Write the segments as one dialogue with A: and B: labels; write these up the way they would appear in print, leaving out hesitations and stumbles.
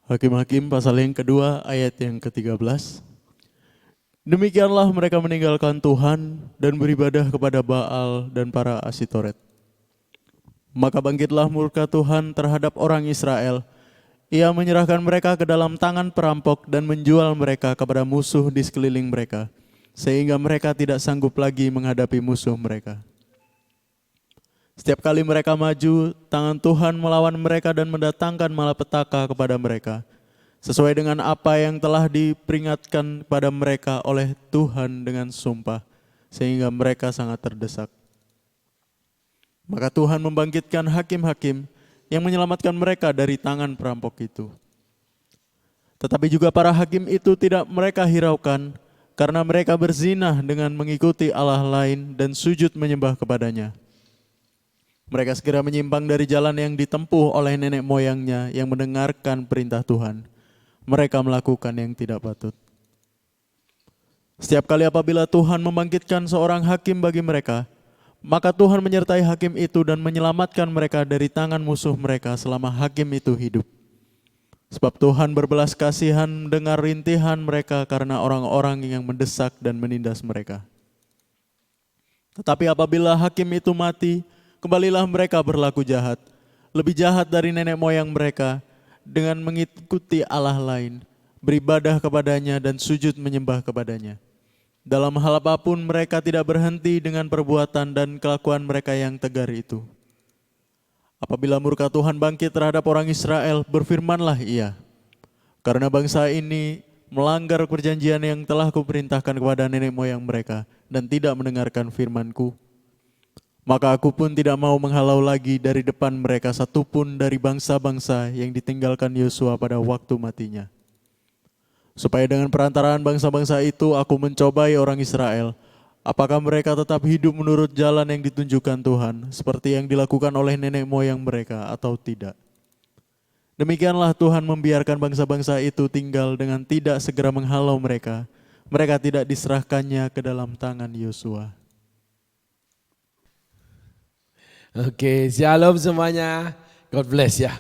A: Hakim-Hakim pasal yang kedua ayat yang ke-13. Demikianlah mereka meninggalkan Tuhan dan beribadah kepada Baal dan para Asitoret. Maka bangkitlah murka Tuhan terhadap orang Israel. Ia menyerahkan mereka ke dalam tangan perampok dan menjual mereka kepada musuh di sekeliling mereka, sehingga mereka tidak sanggup lagi menghadapi musuh mereka. Setiap kali mereka maju, tangan Tuhan melawan mereka dan mendatangkan malapetaka kepada mereka, sesuai dengan apa yang telah diperingatkan pada mereka oleh Tuhan dengan sumpah, sehingga mereka sangat terdesak. Maka Tuhan membangkitkan hakim-hakim yang menyelamatkan mereka dari tangan perampok itu. Tetapi juga para hakim itu tidak mereka hiraukan, karena mereka berzinah dengan mengikuti Allah lain dan sujud menyembah kepadanya. Mereka segera menyimpang dari jalan yang ditempuh oleh nenek moyangnya yang mendengarkan perintah Tuhan. Mereka melakukan yang tidak patut. Setiap kali apabila Tuhan membangkitkan seorang hakim bagi mereka, maka Tuhan menyertai hakim itu dan menyelamatkan mereka dari tangan musuh mereka selama hakim itu hidup. Sebab Tuhan berbelas kasihan mendengar rintihan mereka karena orang-orang yang mendesak dan menindas mereka. Tetapi apabila hakim itu mati, kembalilah mereka berlaku jahat, lebih jahat dari nenek moyang mereka, dengan mengikuti Allah lain, beribadah kepadanya dan sujud menyembah kepadanya. Dalam hal apapun mereka tidak berhenti dengan perbuatan dan kelakuan mereka yang tegar itu. Apabila murka Tuhan bangkit terhadap orang Israel, berfirmanlah Ia, karena bangsa ini melanggar perjanjian yang telah kuperintahkan kepada nenek moyang mereka dan tidak mendengarkan firman-Ku. Maka aku pun tidak mau menghalau lagi dari depan mereka satupun dari bangsa-bangsa yang ditinggalkan Yosua pada waktu matinya. Supaya dengan perantaraan bangsa-bangsa itu aku mencobai orang Israel, apakah mereka tetap hidup menurut jalan yang ditunjukkan Tuhan, seperti yang dilakukan oleh nenek moyang mereka atau tidak. Demikianlah Tuhan membiarkan bangsa-bangsa itu tinggal dengan tidak segera menghalau mereka. Mereka tidak diserahkannya ke dalam tangan Yosua.
B: Oke, shalom semuanya. God bless ya.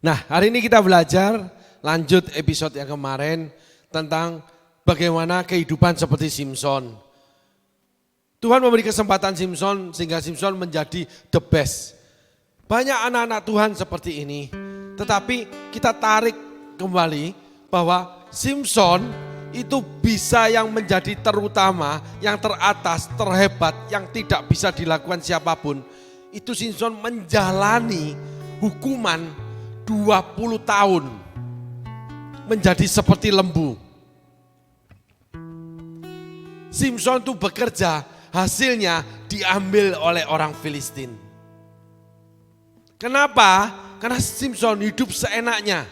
B: Nah, hari ini kita belajar lanjut episode yang kemarin tentang bagaimana kehidupan seperti Simson. Tuhan memberi kesempatan Simson sehingga Simson menjadi the best. Banyak anak-anak Tuhan seperti ini. Tetapi kita tarik kembali bahwa Simson itu bisa yang menjadi terutama, yang teratas, terhebat, yang tidak bisa dilakukan siapapun. Itu Simson menjalani hukuman 20 tahun. Menjadi seperti lembu. Simson itu bekerja, hasilnya diambil oleh orang Filistin. Kenapa? Karena Simson hidup seenaknya.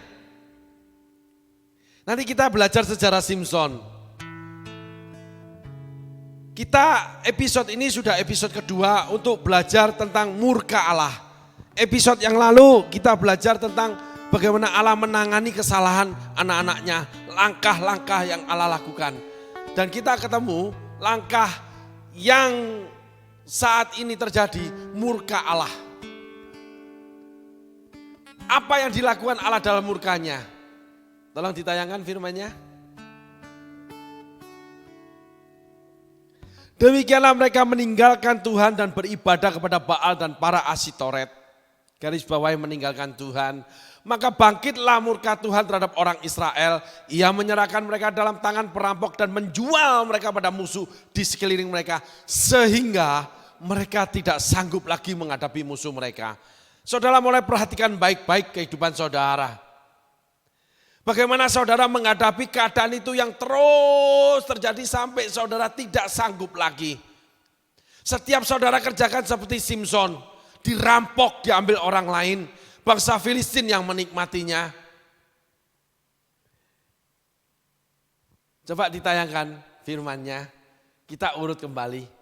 B: Nanti kita belajar sejarah Simson. Kita episode ini sudah episode kedua untuk belajar tentang murka Allah. Episode yang lalu kita belajar tentang bagaimana Allah menangani kesalahan anak-anaknya, langkah-langkah yang Allah lakukan. Dan kita ketemu langkah yang saat ini terjadi, murka Allah. Apa yang dilakukan Allah dalam murkanya? Tolong ditayangkan firman-Nya. Demikianlah mereka meninggalkan Tuhan dan beribadah kepada Baal dan para Asitoret. Garis bawahi meninggalkan Tuhan. Maka bangkitlah murka Tuhan terhadap orang Israel. Ia menyerahkan mereka dalam tangan perampok dan menjual mereka pada musuh di sekeliling mereka. Sehingga mereka tidak sanggup lagi menghadapi musuh mereka. Saudara mulai perhatikan baik-baik kehidupan saudara. Bagaimana saudara menghadapi keadaan itu yang terus terjadi sampai saudara tidak sanggup lagi. Setiap saudara kerjakan seperti Simson, dirampok, diambil orang lain. Bangsa Filistin yang menikmatinya. Coba ditayangkan firman-Nya, kita urut kembali.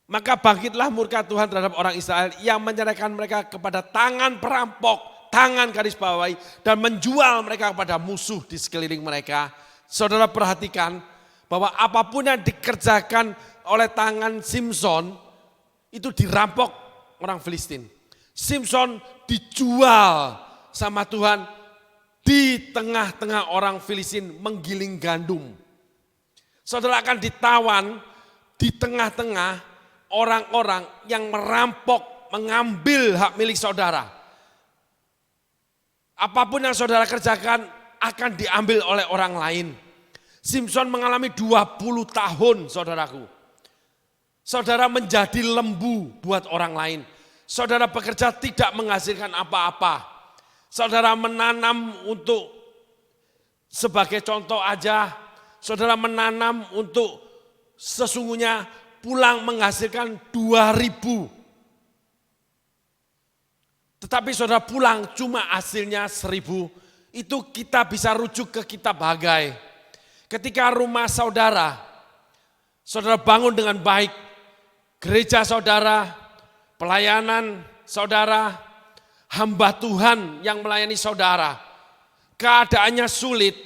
B: Maka bangkitlah murka Tuhan terhadap orang Israel yang menyerahkan mereka kepada tangan perampok, tangan garis bawahi, dan menjual mereka kepada musuh di sekeliling mereka. Saudara perhatikan bahwa apapun yang dikerjakan oleh tangan Simson itu dirampok orang Filistin. Simson dijual sama Tuhan di tengah-tengah orang Filistin menggiling gandum. Saudara akan ditawan di tengah-tengah orang-orang yang merampok, mengambil hak milik saudara. Apapun yang saudara kerjakan akan diambil oleh orang lain. Simson mengalami 20 tahun, saudaraku. Saudara menjadi lembu buat orang lain. Saudara bekerja tidak menghasilkan apa-apa. Saudara menanam untuk, sebagai contoh aja, saudara menanam untuk sesungguhnya pulang menghasilkan 2.000. Tetapi saudara pulang cuma hasilnya 1.000. Itu kita bisa rujuk ke kitab Hagai. Ketika rumah saudara, saudara bangun dengan baik, gereja saudara, pelayanan saudara, hamba Tuhan yang melayani saudara, keadaannya sulit,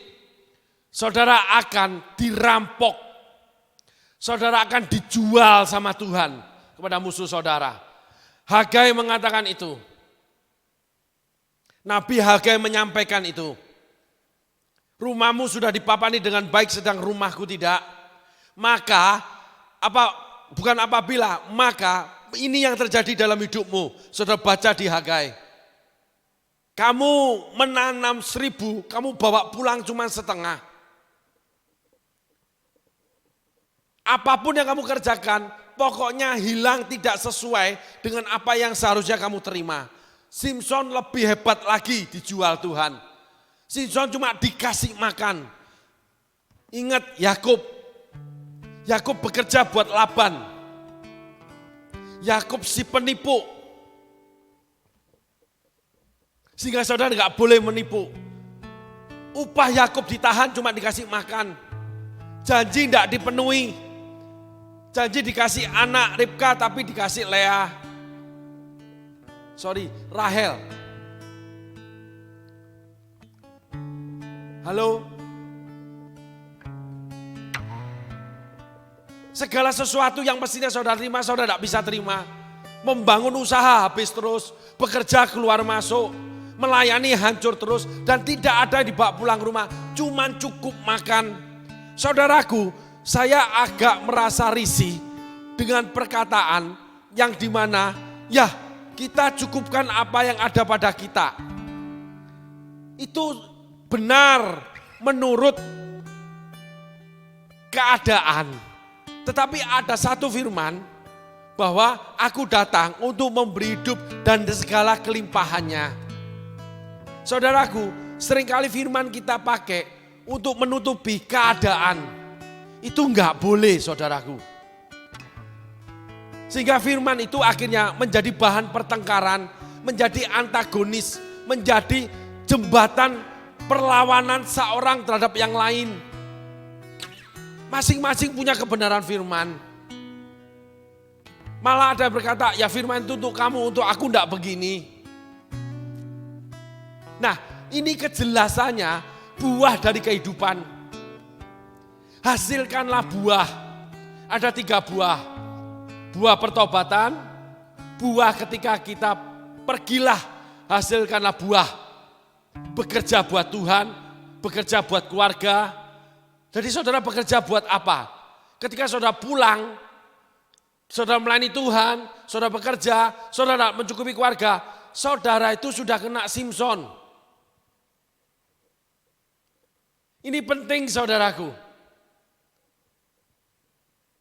B: saudara akan dirampok, saudara akan dijual sama Tuhan kepada musuh saudara. Hagai mengatakan itu. Nabi Hagai menyampaikan itu. Rumahmu sudah dipapani dengan baik sedang rumahku tidak. Maka, bukan apabila, maka ini yang terjadi dalam hidupmu. Saudara baca di Hagai. Kamu menanam 1.000, kamu bawa pulang cuma setengah. Apapun yang kamu kerjakan, pokoknya hilang tidak sesuai dengan apa yang seharusnya kamu terima. Simson lebih hebat lagi dijual Tuhan. Simson cuma dikasih makan. Ingat Yakub. Yakub bekerja buat Laban. Yakub si penipu. Sehingga saudara nggak boleh menipu. Upah Yakub ditahan cuma dikasih makan. Janji tidak dipenuhi. Janji dikasih anak Ribka tapi dikasih Rahel. Halo? Segala sesuatu yang mestinya saudara terima, saudara tidak bisa terima. Membangun usaha habis terus, bekerja keluar masuk, melayani hancur terus, dan tidak ada yang dibawa pulang rumah, cuman cukup makan. Saudaraku, saya agak merasa risih dengan perkataan yang dimana, ya kita cukupkan apa yang ada pada kita. Itu benar menurut keadaan. Tetapi ada satu firman bahwa aku datang untuk memberi hidup dan segala kelimpahannya. Saudaraku, seringkali firman kita pakai untuk menutupi keadaan. Itu enggak boleh, saudaraku. Sehingga firman itu akhirnya menjadi bahan pertengkaran, menjadi antagonis, menjadi jembatan perlawanan seorang terhadap yang lain. Masing-masing punya kebenaran firman. Malah ada yang berkata, ya firman itu untuk kamu, untuk aku enggak begini. Nah, ini kejelasannya buah dari kehidupan. Hasilkanlah buah. Ada 3 buah. Buah pertobatan, buah ketika kita pergilah, hasilkanlah buah. Bekerja buat Tuhan, bekerja buat keluarga. Jadi saudara bekerja buat apa? Ketika saudara pulang, saudara melayani Tuhan, saudara bekerja, saudara mencukupi keluarga, saudara itu sudah kena Simson. Ini penting saudaraku.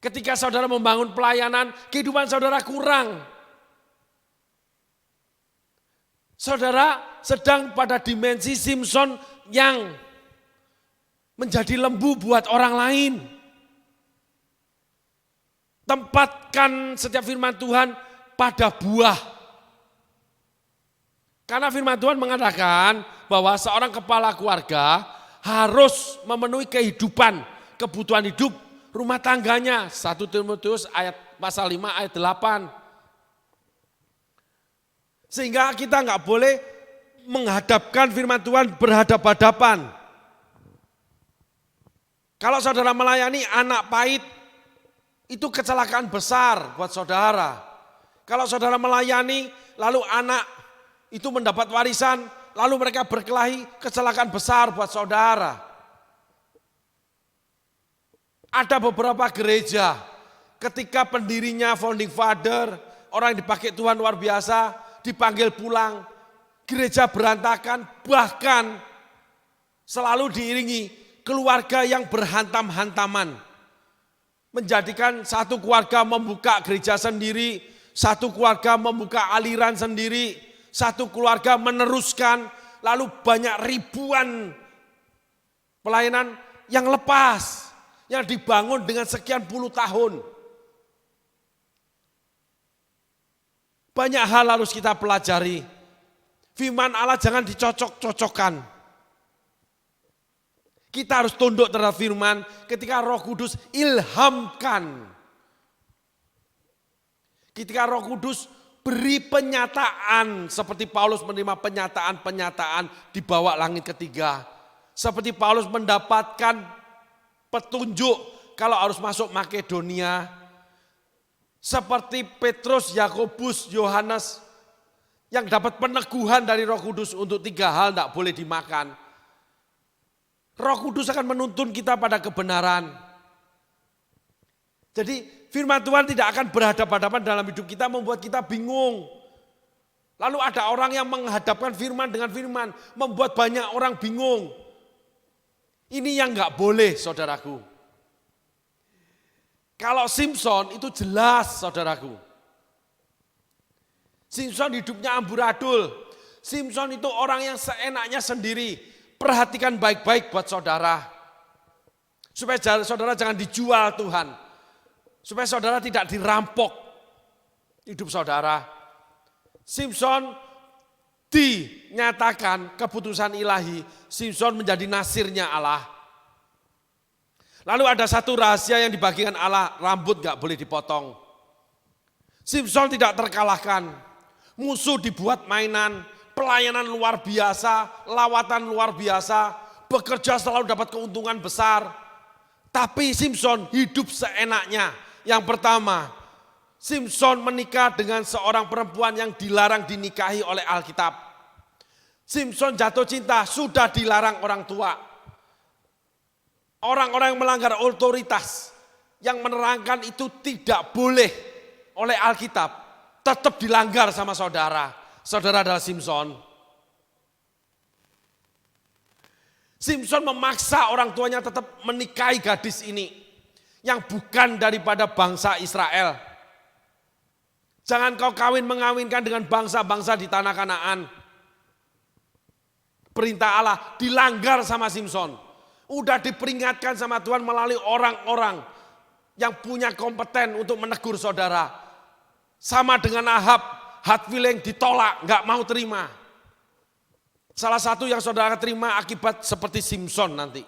B: Ketika saudara membangun pelayanan, kehidupan saudara kurang. Saudara sedang pada dimensi Simson yang menjadi lembu buat orang lain. Tempatkan setiap firman Tuhan pada buah. Karena firman Tuhan mengatakan bahwa seorang kepala keluarga harus memenuhi kehidupan, kebutuhan hidup rumah tangganya. 1 Timotius pasal 5 ayat 8. Sehingga kita nggak boleh menghadapkan firman Tuhan berhadapan-hadapan. Kalau saudara melayani anak pahit, itu kecelakaan besar buat saudara. Kalau saudara melayani, lalu anak itu mendapat warisan, lalu mereka berkelahi, kecelakaan besar buat saudara. Ada beberapa gereja, ketika pendirinya, founding father, orang yang dipakai Tuhan luar biasa, dipanggil pulang, gereja berantakan, bahkan selalu diiringi keluarga yang berhantam-hantaman. Menjadikan satu keluarga membuka gereja sendiri, satu keluarga membuka aliran sendiri, satu keluarga meneruskan, lalu banyak ribuan pelayanan yang lepas, yang dibangun dengan sekian puluh tahun. Banyak hal harus kita pelajari. Firman Allah jangan dicocok-cocokkan. Kita harus tunduk terhadap firman ketika Roh Kudus ilhamkan. Ketika Roh Kudus beri penyataan seperti Paulus menerima penyataan-penyataan di bawah langit ketiga. Seperti Paulus mendapatkan petunjuk kalau harus masuk Makedonia. Seperti Petrus, Yakobus, Yohanes yang dapat peneguhan dari Roh Kudus untuk 3 hal tidak boleh dimakan. Roh Kudus akan menuntun kita pada kebenaran. Jadi firman Tuhan tidak akan berhadapan-hadapan dalam hidup kita membuat kita bingung. Lalu ada orang yang menghadapkan firman dengan firman, membuat banyak orang bingung. Ini yang enggak boleh saudaraku. Kalau Simpson itu jelas saudaraku. Simpson hidupnya amburadul. Simpson itu orang yang seenaknya sendiri. Perhatikan baik-baik buat saudara. Supaya saudara jangan dijual Tuhan. Supaya saudara tidak dirampok hidup saudara. Simpson dinyatakan keputusan ilahi. Simpson menjadi nasirnya Allah. Lalu ada satu rahasia yang dibagikan Allah, rambut gak boleh dipotong. Simpson tidak terkalahkan. Musuh dibuat mainan. Pelayanan luar biasa, lawatan luar biasa, bekerja selalu dapat keuntungan besar. Tapi Simpson hidup seenaknya. Yang pertama, Simpson menikah dengan seorang perempuan yang dilarang dinikahi oleh Alkitab. Simpson jatuh cinta, sudah dilarang orang tua. Orang-orang yang melanggar otoritas, yang menerangkan itu tidak boleh oleh Alkitab, tetap dilanggar sama saudara. Saudara adalah Simpson. Simpson memaksa orang tuanya tetap menikahi gadis ini yang bukan daripada bangsa Israel. Jangan kau mengawinkan dengan bangsa-bangsa di tanah Kanaan. Perintah Allah dilanggar sama Simpson. Udah diperingatkan sama Tuhan melalui orang-orang yang punya kompeten untuk menegur saudara. Sama dengan Ahab. Hard feeling ditolak, gak mau terima. Salah satu yang saudara terima akibat seperti Simpson nanti.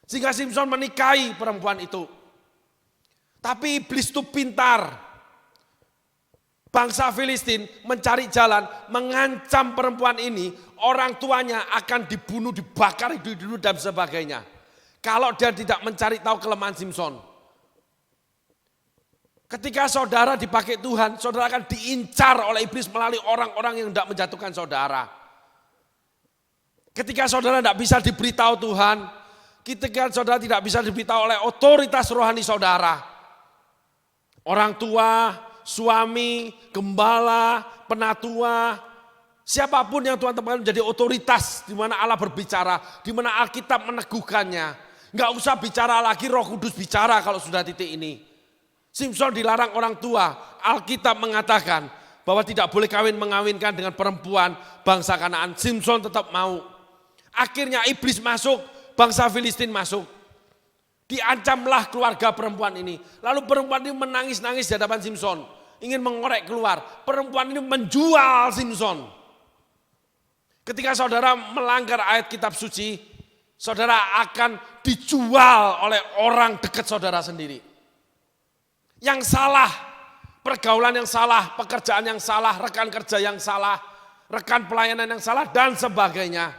B: Sehingga Simpson menikahi perempuan itu. Tapi iblis itu pintar. Bangsa Filistin mencari jalan, mengancam perempuan ini, orang tuanya akan dibunuh, dibakar, hidup-hidup dan sebagainya. Kalau dia tidak mencari tahu kelemahan Simpson. Ketika saudara dipakai Tuhan, saudara akan diincar oleh iblis melalui orang-orang yang tidak menjatuhkan saudara. Ketika saudara tidak bisa diberitahu Tuhan, ketika saudara tidak bisa diberitahu oleh otoritas rohani saudara. Orang tua, suami, gembala, penatua, siapapun yang Tuhan tempatkan menjadi otoritas di mana Allah berbicara, di mana Alkitab meneguhkannya. Enggak usah bicara lagi, Roh Kudus bicara kalau sudah titik ini. Simpson dilarang orang tua. Alkitab mengatakan bahwa tidak boleh mengawinkan dengan perempuan bangsa Kanaan. Simpson tetap mau. Akhirnya iblis masuk, bangsa Filistin masuk. Diancamlah keluarga perempuan ini. Lalu perempuan ini menangis-nangis di hadapan Simpson. Ingin mengorek keluar. Perempuan ini menjual Simpson. Ketika saudara melanggar ayat kitab suci, saudara akan dijual oleh orang dekat saudara sendiri. Yang salah, pergaulan yang salah, pekerjaan yang salah, rekan kerja yang salah, rekan pelayanan yang salah, dan sebagainya.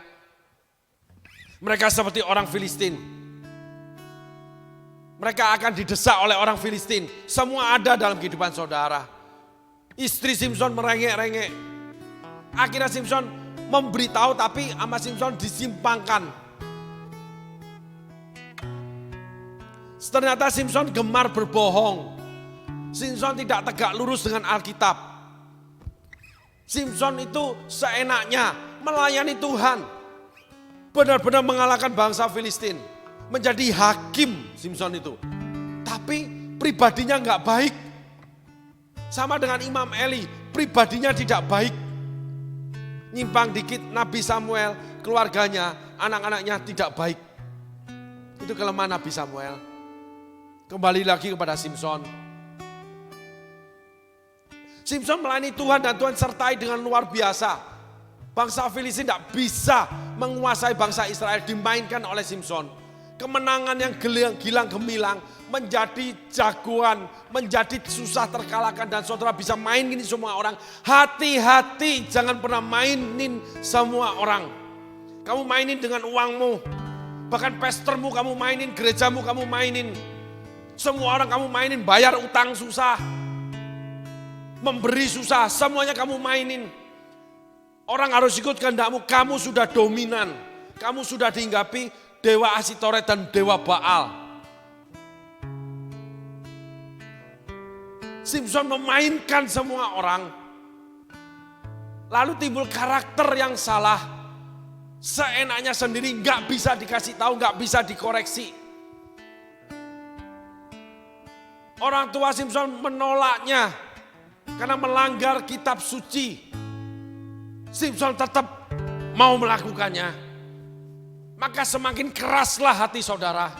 B: Mereka seperti orang Filistin. Mereka akan didesak oleh orang Filistin. Semua ada dalam kehidupan saudara. Istri Simson merengek-rengek. Akhirnya Simson memberitahu tapi sama Simson disimpangkan. Ternyata Simson gemar berbohong. Simson tidak tegak lurus dengan Alkitab. Simson itu seenaknya melayani Tuhan. Benar-benar mengalahkan bangsa Filistin. Menjadi hakim Simson itu. Tapi pribadinya enggak baik. Sama dengan Imam Eli, pribadinya tidak baik. Nyimpang dikit Nabi Samuel, keluarganya, anak-anaknya tidak baik. Itu kelemahan Nabi Samuel. Kembali lagi kepada Simson. Simson melayani Tuhan dan Tuhan sertai dengan luar biasa. Bangsa Filistin tidak bisa menguasai bangsa Israel, dimainkan oleh Simson. Kemenangan yang gilang gemilang menjadi jagoan, menjadi susah terkalahkan dan saudara bisa mainin semua orang. Hati-hati jangan pernah mainin semua orang. Kamu mainin dengan uangmu, bahkan pastormu kamu mainin, gerejamu kamu mainin. Semua orang kamu mainin, bayar utang susah, memberi susah, semuanya kamu mainin. Orang harus ikut kehendakmu, kamu sudah dominan, kamu sudah dihinggapi dewa Asitoret dan dewa Baal. Simson memainkan semua orang. Lalu timbul karakter yang salah. Seenaknya sendiri, gak bisa dikasih tahu, gak bisa dikoreksi. Orang tua Simson menolaknya karena melanggar kitab suci. Simson tetap mau melakukannya. Maka semakin keraslah hati saudara.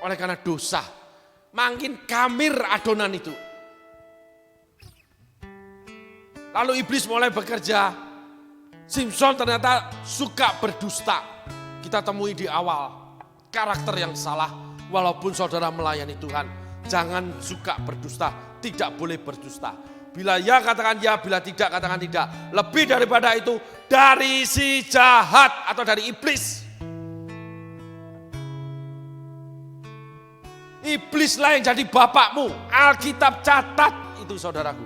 B: Oleh karena dosa. Makin kamir adonan itu. Lalu iblis mulai bekerja. Simson ternyata suka berdusta. Kita temui di awal. Karakter yang salah. Walaupun saudara melayani Tuhan. Jangan suka berdusta. Tidak boleh berdusta. Bila ya katakan ya, bila tidak katakan tidak. Lebih daripada itu dari si jahat atau dari iblis. Iblislah yang jadi bapakmu. Alkitab catat itu saudaraku.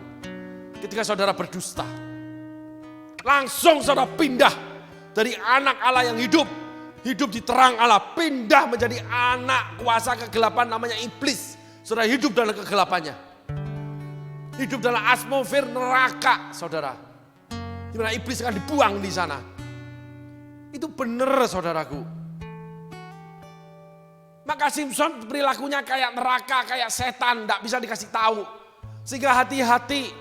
B: Ketika saudara berdusta. Langsung saudara pindah dari anak Allah yang hidup. Hidup di terang Allah. Pindah menjadi anak kuasa kegelapan namanya iblis. Saudara hidup dalam kegelapannya. Hidup dalam atmosfer neraka, saudara. Di mana iblis akan dibuang di sana. Itu benar, saudaraku. Maka Simson perilakunya kayak neraka, kayak setan, tidak bisa dikasih tahu. Sehingga hati-hati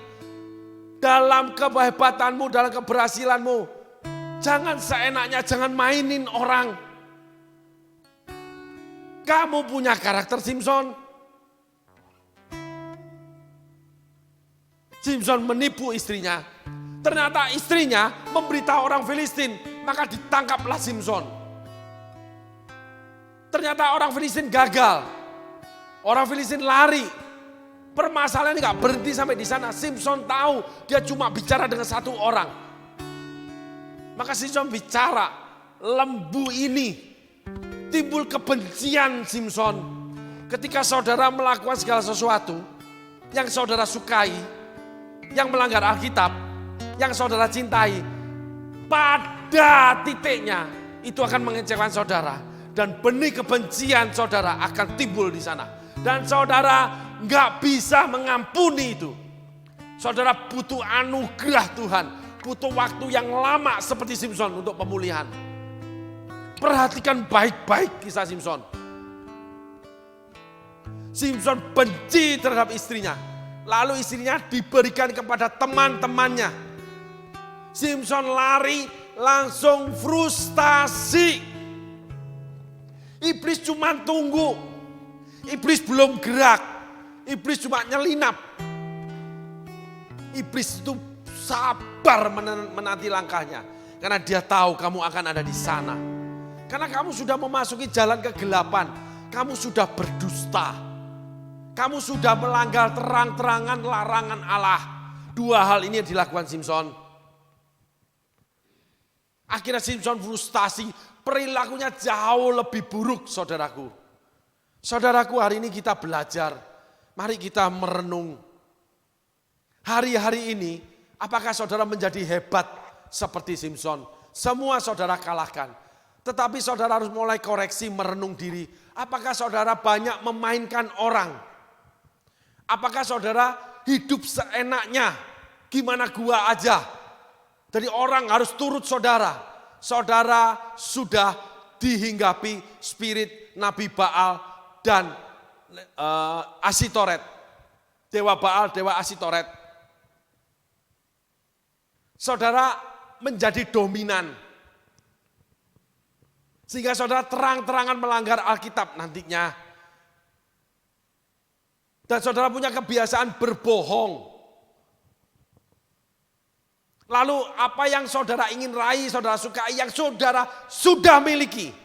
B: dalam kehebatanmu, dalam keberhasilanmu. Jangan seenaknya, jangan mainin orang. Kamu punya karakter Simson. Simson menipu istrinya. Ternyata istrinya memberitahu orang Filistin. Maka ditangkaplah Simson. Ternyata orang Filistin gagal. Orang Filistin lari. Permasalahan ini gak berhenti sampai di sana. Simson tahu dia cuma bicara dengan satu orang. Maka Simson bicara. Lembu ini. Timbul kebencian Simson. Ketika saudara melakukan segala sesuatu yang saudara sukai. Yang melanggar Alkitab, yang saudara cintai, pada titiknya itu akan mengecewakan saudara. Dan benih kebencian saudara akan timbul di sana. Dan saudara gak bisa mengampuni itu. Saudara butuh anugerah Tuhan. Butuh waktu yang lama seperti Simson untuk pemulihan. Perhatikan baik-baik kisah Simson. Simson benci terhadap istrinya. Lalu istrinya diberikan kepada teman-temannya. Simson lari langsung frustasi. Iblis cuma tunggu. Iblis belum gerak. Iblis cuma nyelinap. Iblis itu sabar menanti langkahnya. Karena dia tahu kamu akan ada di sana. Karena kamu sudah memasuki jalan kegelapan. Kamu sudah berdusta. Kamu sudah melanggar terang-terangan larangan Allah. Dua hal ini yang dilakukan Simson. Akhirnya Simson frustasi. Perilakunya jauh lebih buruk saudaraku. Saudaraku hari ini kita belajar. Mari kita merenung. Hari-hari ini, apakah saudara menjadi hebat seperti Simson? Semua saudara kalahkan. Tetapi saudara harus mulai koreksi, merenung diri. Apakah saudara banyak memainkan orang? Apakah saudara hidup seenaknya? Gimana gua aja? Jadi orang harus turut saudara. Saudara sudah dihinggapi spirit Nabi Baal dan Asitoret. Dewa Baal, dewa Asitoret. Saudara menjadi dominan. Sehingga saudara terang-terangan melanggar Alkitab nantinya. Dan saudara punya kebiasaan berbohong. Lalu apa yang saudara ingin raih, saudara sukai, yang saudara sudah miliki.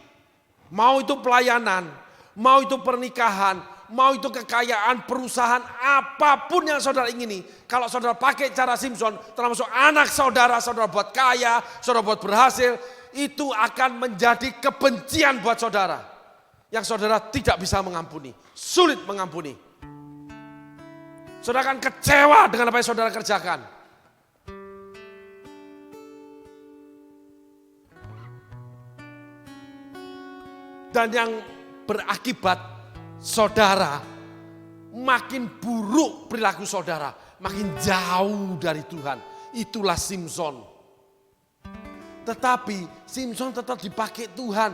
B: Mau itu pelayanan, mau itu pernikahan, mau itu kekayaan, perusahaan, apapun yang saudara ingini. Kalau saudara pakai cara Simson, termasuk anak saudara, saudara buat kaya, saudara buat berhasil, itu akan menjadi kebencian buat saudara. Yang saudara tidak bisa mengampuni, sulit mengampuni. Saudara akan kecewa dengan apa yang saudara kerjakan. Dan yang berakibat saudara makin buruk perilaku saudara, makin jauh dari Tuhan. Itulah Simson. Tetapi Simson tetap dipakai Tuhan.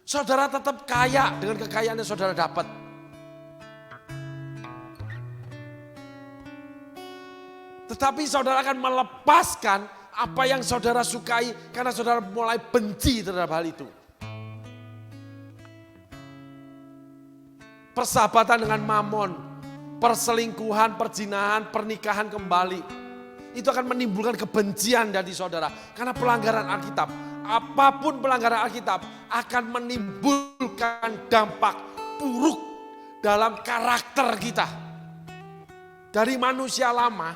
B: Saudara tetap kaya dengan kekayaan yang saudara dapat. Tetapi saudara akan melepaskan apa yang saudara sukai karena saudara mulai benci terhadap hal itu. Persahabatan dengan mamon, perselingkuhan, perzinahan, pernikahan kembali. Itu akan menimbulkan kebencian dari saudara. Karena pelanggaran Alkitab, apapun pelanggaran Alkitab akan menimbulkan dampak buruk dalam karakter kita. Dari manusia lama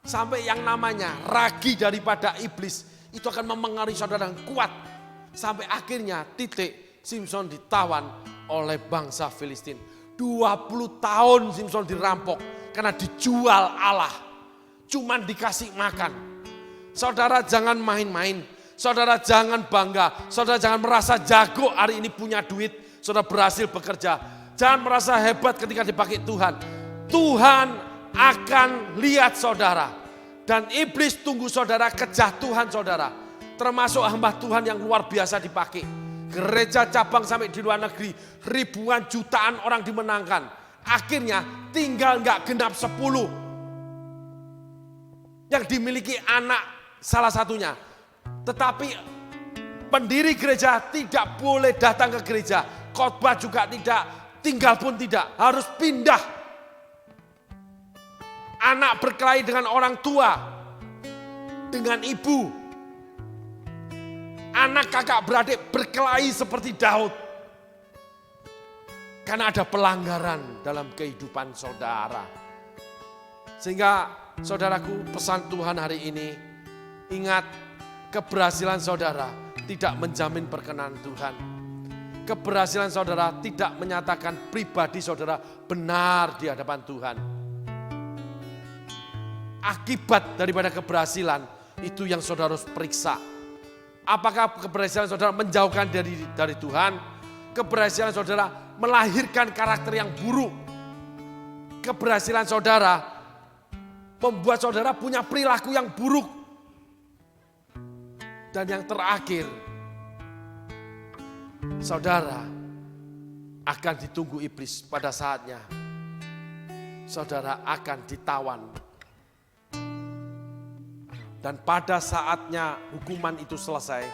B: sampai yang namanya ragi daripada iblis. Itu akan memengaruhi saudara yang kuat. Sampai akhirnya titik Simson ditawan oleh bangsa Filistin. 20 tahun Simson dirampok karena dijual Allah. Cuman dikasih makan. Saudara jangan main-main. Saudara jangan bangga. Saudara jangan merasa jago hari ini punya duit. Saudara berhasil bekerja. Jangan merasa hebat ketika dipakai Tuhan. Tuhan akan lihat saudara. Dan iblis tunggu saudara kejatuhan saudara. Termasuk hamba Tuhan yang luar biasa dipakai. Gereja cabang sampai di luar negeri, ribuan jutaan orang dimenangkan. Akhirnya tinggal nggak genap 10 yang dimiliki anak salah satunya. Tetapi pendiri gereja tidak boleh datang ke gereja. Khotbah juga tidak, tinggal pun tidak, harus pindah. Anak berkelahi dengan orang tua, dengan ibu. Anak kakak beradik berkelahi seperti Daud. Karena ada pelanggaran dalam kehidupan saudara. Sehingga saudaraku, pesan Tuhan hari ini, ingat keberhasilan saudara tidak menjamin perkenan Tuhan. Keberhasilan saudara tidak menyatakan pribadi saudara benar di hadapan Tuhan. Akibat daripada keberhasilan itu yang saudara harus periksa. Apakah keberhasilan saudara menjauhkan dari Tuhan? Keberhasilan saudara melahirkan karakter yang buruk. Keberhasilan saudara membuat saudara punya perilaku yang buruk. Dan yang terakhir, saudara akan ditunggu iblis pada saatnya. Saudara akan ditawan. Dan pada saatnya hukuman itu selesai,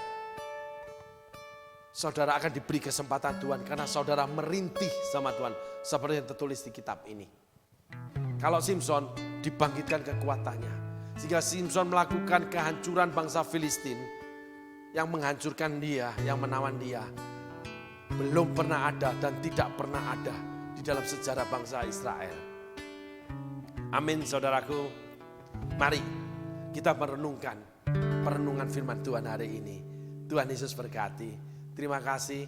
B: saudara akan diberi kesempatan Tuhan karena saudara merintih sama Tuhan seperti yang tertulis di kitab ini. Kalau Simson dibangkitkan kekuatannya, sehingga Simson melakukan kehancuran bangsa Filistin yang menghancurkan dia, yang menawan dia, belum pernah ada dan tidak pernah ada di dalam sejarah bangsa Israel. Amin, saudaraku. Mari kita merenungkan perenungan firman Tuhan hari ini. Tuhan Yesus berkati. Terima kasih.